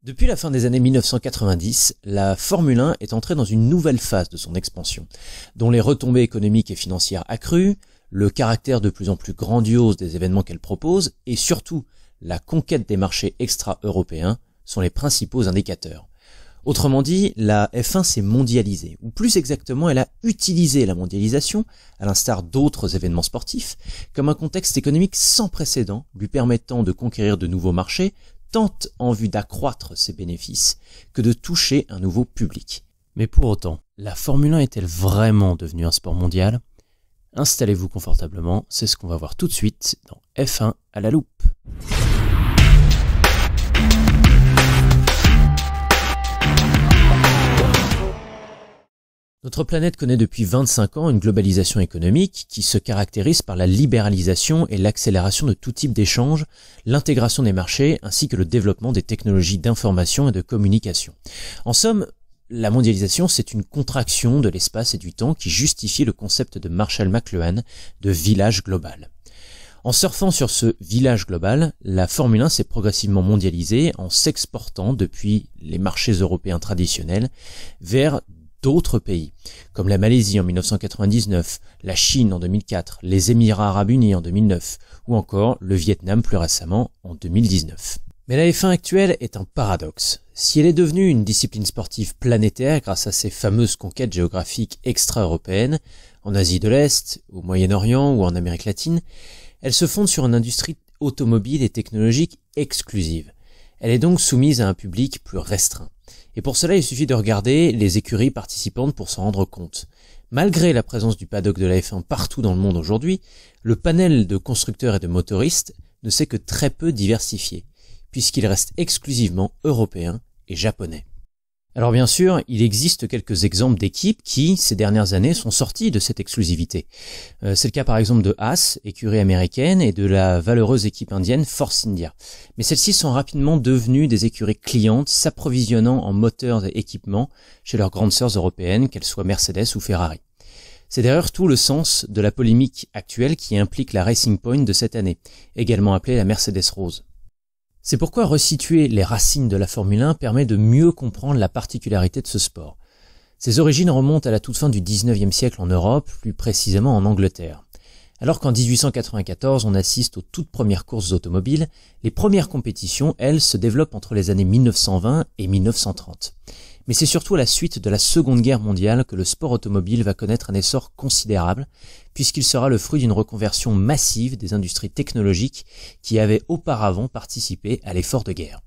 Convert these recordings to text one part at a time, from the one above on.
Depuis la fin des années 1990, la Formule 1 est entrée dans une nouvelle phase de son expansion, dont les retombées économiques et financières accrues, le caractère de plus en plus grandiose des événements qu'elle propose et surtout la conquête des marchés extra-européens sont les principaux indicateurs. Autrement dit, la F1 s'est mondialisée, ou plus exactement, elle a utilisé la mondialisation, à l'instar d'autres événements sportifs, comme un contexte économique sans précédent, lui permettant de conquérir de nouveaux marchés, tant en vue d'accroître ses bénéfices que de toucher un nouveau public. Mais pour autant, la Formule 1 est-elle vraiment devenue un sport mondial ? Installez-vous confortablement, c'est ce qu'on va voir tout de suite dans F1 à la loupe. Notre planète connaît depuis 25 ans une globalisation économique qui se caractérise par la libéralisation et l'accélération de tout type d'échanges, l'intégration des marchés ainsi que le développement des technologies d'information et de communication. En somme, la mondialisation, c'est une contraction de l'espace et du temps qui justifie le concept de Marshall McLuhan de village global. En surfant sur ce village global, la Formule 1 s'est progressivement mondialisée en s'exportant depuis les marchés européens traditionnels vers d'autres pays, comme la Malaisie en 1999, la Chine en 2004, les Émirats Arabes Unis en 2009, ou encore le Vietnam plus récemment en 2019. Mais la F1 actuelle est un paradoxe. Si elle est devenue une discipline sportive planétaire grâce à ses fameuses conquêtes géographiques extra-européennes, en Asie de l'Est, au Moyen-Orient ou en Amérique latine, elle se fonde sur une industrie automobile et technologique exclusive. Elle est donc soumise à un public plus restreint. Et pour cela, il suffit de regarder les écuries participantes pour s'en rendre compte. Malgré la présence du paddock de la F1 partout dans le monde aujourd'hui, le panel de constructeurs et de motoristes ne s'est que très peu diversifié, puisqu'il reste exclusivement européen et japonais. Alors bien sûr, il existe quelques exemples d'équipes qui, ces dernières années, sont sorties de cette exclusivité. C'est le cas par exemple de Haas, écurie américaine, et de la valeureuse équipe indienne Force India. Mais celles-ci sont rapidement devenues des écuries clientes, s'approvisionnant en moteurs et équipements chez leurs grandes sœurs européennes, qu'elles soient Mercedes ou Ferrari. C'est d'ailleurs tout le sens de la polémique actuelle qui implique la Racing Point de cette année, également appelée la Mercedes Rose. C'est pourquoi resituer les racines de la Formule 1 permet de mieux comprendre la particularité de ce sport. Ses origines remontent à la toute fin du 19e siècle en Europe, plus précisément en Angleterre. Alors qu'en 1894, on assiste aux toutes premières courses automobiles, les premières compétitions, elles, se développent entre les années 1920 et 1930. Mais c'est surtout à la suite de la Seconde Guerre mondiale que le sport automobile va connaître un essor considérable, puisqu'il sera le fruit d'une reconversion massive des industries technologiques qui avaient auparavant participé à l'effort de guerre.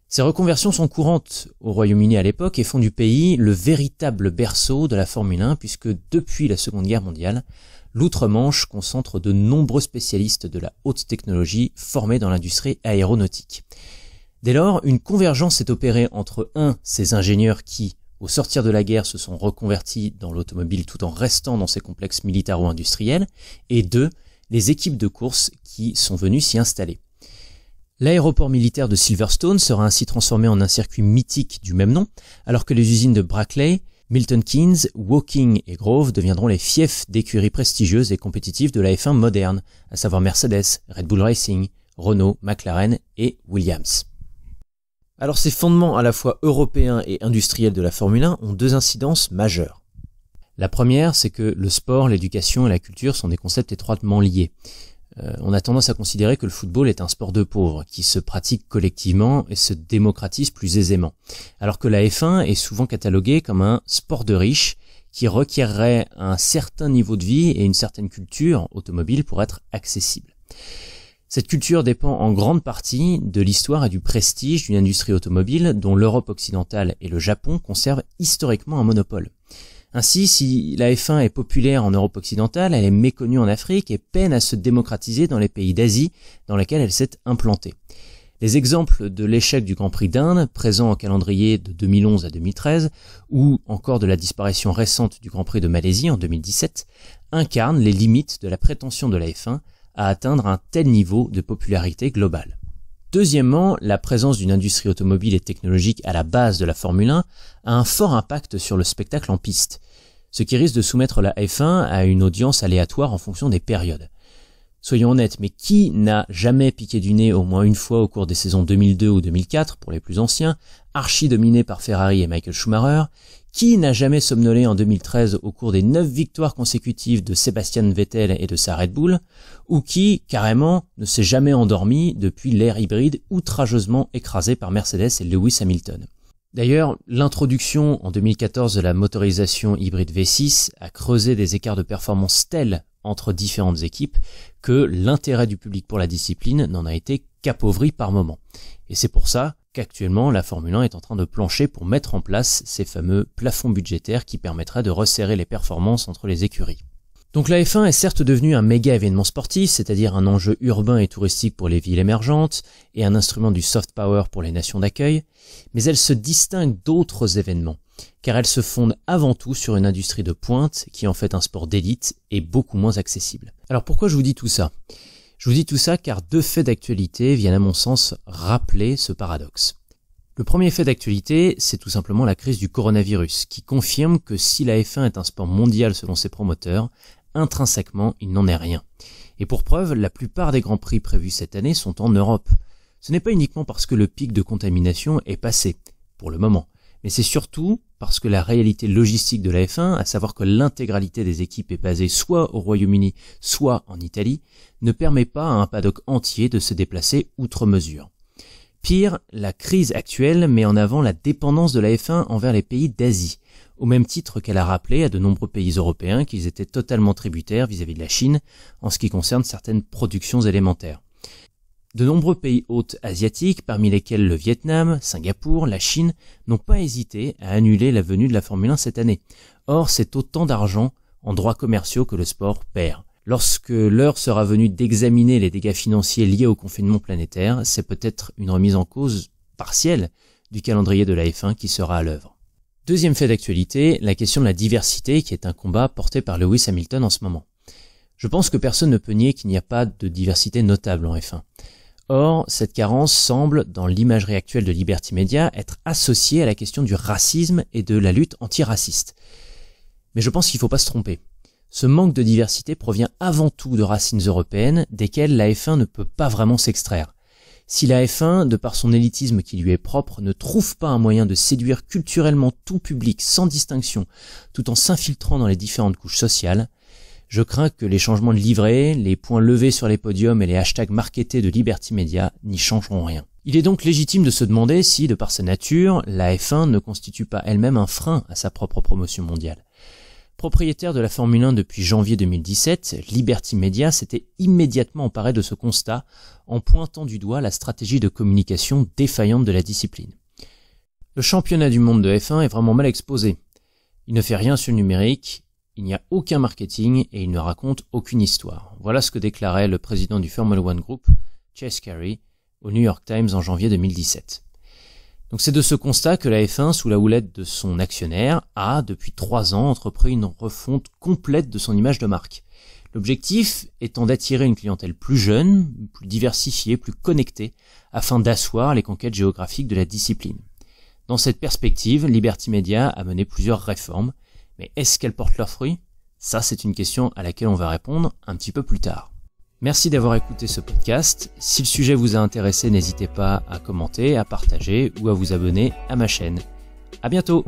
Ces reconversions sont courantes au Royaume-Uni à l'époque et font du pays le véritable berceau de la Formule 1, puisque depuis la Seconde Guerre mondiale, l'Outre-Manche concentre de nombreux spécialistes de la haute technologie formés dans l'industrie aéronautique. Dès lors, une convergence est opérée entre ces ingénieurs qui, au sortir de la guerre, se sont reconvertis dans l'automobile tout en restant dans ces complexes militaro-industriels, et 2, les équipes de course qui sont venues s'y installer. L'aéroport militaire de Silverstone sera ainsi transformé en un circuit mythique du même nom, alors que les usines de Brackley, Milton Keynes, Woking et Grove deviendront les fiefs d'écuries prestigieuses et compétitives de la F1 moderne, à savoir Mercedes, Red Bull Racing, Renault, McLaren et Williams. Alors ces fondements à la fois européens et industriels de la Formule 1 ont deux incidences majeures. La première, c'est que le sport, l'éducation et la culture sont des concepts étroitement liés. On a tendance à considérer que le football est un sport de pauvres, qui se pratique collectivement et se démocratise plus aisément, alors que la F1 est souvent cataloguée comme un sport de riches qui requerrait un certain niveau de vie et une certaine culture automobile pour être accessible. Cette culture dépend en grande partie de l'histoire et du prestige d'une industrie automobile dont l'Europe occidentale et le Japon conservent historiquement un monopole. Ainsi, si la F1 est populaire en Europe occidentale, elle est méconnue en Afrique et peine à se démocratiser dans les pays d'Asie dans lesquels elle s'est implantée. Les exemples de l'échec du Grand Prix d'Inde, présent au calendrier de 2011 à 2013, ou encore de la disparition récente du Grand Prix de Malaisie en 2017, incarnent les limites de la prétention de la F1 à atteindre un tel niveau de popularité globale. Deuxièmement, la présence d'une industrie automobile et technologique à la base de la Formule 1 a un fort impact sur le spectacle en piste, ce qui risque de soumettre la F1 à une audience aléatoire en fonction des périodes. Soyons honnêtes, mais qui n'a jamais piqué du nez au moins une fois au cours des saisons 2002 ou 2004, pour les plus anciens, archi dominé par Ferrari et Michael Schumacher? Qui n'a jamais somnolé en 2013 au cours des 9 victoires consécutives de Sebastian Vettel et de sa Red Bull? Ou qui, carrément, ne s'est jamais endormi depuis l'ère hybride outrageusement écrasée par Mercedes et Lewis Hamilton? D'ailleurs, l'introduction en 2014 de la motorisation hybride V6 a creusé des écarts de performance tels entre différentes équipes que l'intérêt du public pour la discipline n'en a été qu'appauvri par moment. Et c'est pour ça qu'actuellement la Formule 1 est en train de plancher pour mettre en place ces fameux plafonds budgétaires qui permettraient de resserrer les performances entre les écuries. Donc la F1 est certes devenue un méga événement sportif, c'est-à-dire un enjeu urbain et touristique pour les villes émergentes et un instrument du soft power pour les nations d'accueil, mais elle se distingue d'autres événements, car elle se fonde avant tout sur une industrie de pointe qui en fait un sport d'élite et beaucoup moins accessible. Alors pourquoi je vous dis tout ça ? Je vous dis tout ça car 2 faits d'actualité viennent à mon sens rappeler ce paradoxe. Le premier fait d'actualité, c'est tout simplement la crise du coronavirus, qui confirme que si la F1 est un sport mondial selon ses promoteurs, intrinsèquement, il n'en est rien. Et pour preuve, la plupart des grands prix prévus cette année sont en Europe. Ce n'est pas uniquement parce que le pic de contamination est passé, pour le moment, mais c'est surtout parce que la réalité logistique de la F1, à savoir que l'intégralité des équipes est basée soit au Royaume-Uni, soit en Italie, ne permet pas à un paddock entier de se déplacer outre mesure. Pire, la crise actuelle met en avant la dépendance de la F1 envers les pays d'Asie, au même titre qu'elle a rappelé à de nombreux pays européens qu'ils étaient totalement tributaires vis-à-vis de la Chine en ce qui concerne certaines productions élémentaires. De nombreux pays hôtes asiatiques, parmi lesquels le Vietnam, Singapour, la Chine, n'ont pas hésité à annuler la venue de la Formule 1 cette année. Or, c'est autant d'argent en droits commerciaux que le sport perd. Lorsque l'heure sera venue d'examiner les dégâts financiers liés au confinement planétaire, c'est peut-être une remise en cause partielle du calendrier de la F1 qui sera à l'œuvre. Deuxième fait d'actualité, la question de la diversité qui est un combat porté par Lewis Hamilton en ce moment. Je pense que personne ne peut nier qu'il n'y a pas de diversité notable en F1. Or, cette carence semble, dans l'imagerie actuelle de Liberty Media, être associée à la question du racisme et de la lutte antiraciste. Mais je pense qu'il ne faut pas se tromper. Ce manque de diversité provient avant tout de racines européennes, desquelles la F1 ne peut pas vraiment s'extraire. Si la F1, de par son élitisme qui lui est propre, ne trouve pas un moyen de séduire culturellement tout public sans distinction, tout en s'infiltrant dans les différentes couches sociales, je crains que les changements de livrée, les points levés sur les podiums et les hashtags marketés de Liberty Media n'y changeront rien. Il est donc légitime de se demander si, de par sa nature, la F1 ne constitue pas elle-même un frein à sa propre promotion mondiale. Propriétaire de la Formule 1 depuis janvier 2017, Liberty Media s'était immédiatement emparé de ce constat en pointant du doigt la stratégie de communication défaillante de la discipline. Le championnat du monde de F1 est vraiment mal exposé. Il ne fait rien sur le numérique, il n'y a aucun marketing et il ne raconte aucune histoire. Voilà ce que déclarait le président du Formula One Group, Chase Carey, au New York Times en janvier 2017. Donc c'est de ce constat que la F1, sous la houlette de son actionnaire, a, depuis 3 ans, entrepris une refonte complète de son image de marque. L'objectif étant d'attirer une clientèle plus jeune, plus diversifiée, plus connectée, afin d'asseoir les conquêtes géographiques de la discipline. Dans cette perspective, Liberty Media a mené plusieurs réformes, mais est-ce qu'elles portent leurs fruits ? Ça, c'est une question à laquelle on va répondre un petit peu plus tard. Merci d'avoir écouté ce podcast. Si le sujet vous a intéressé, n'hésitez pas à commenter, à partager ou à vous abonner à ma chaîne. À bientôt!